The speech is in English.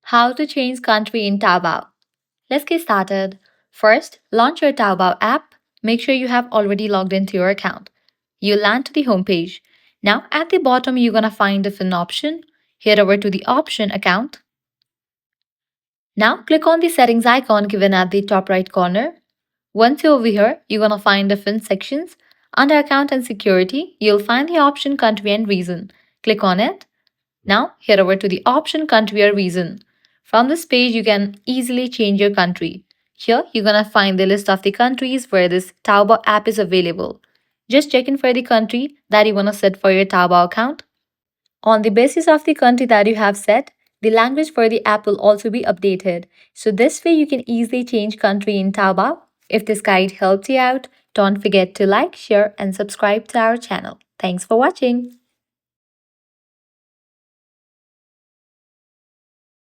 How to change country in Taobao. Let's get started. First, launch your Taobao app. Make sure you have already logged into your account. You'll land to the homepage. Now, at the bottom, you're going to find different option. Head over to the option account. Now, click on the settings icon given at the top right corner. Once you're over here, you're going to find different sections. Under account and security, you'll find the option country and reason. Click on it. Now, head over to the option country or region. From this page, you can easily change your country. Here, you're gonna find the list of the countries where this Taobao app is available. Just check in for the country that you wanna set for your Taobao account. On the basis of the country that you have set, the language for the app will also be updated. So this way you can easily change country in Taobao. If this guide helped you out, don't forget to like, share, and subscribe to our channel. Thanks for watching.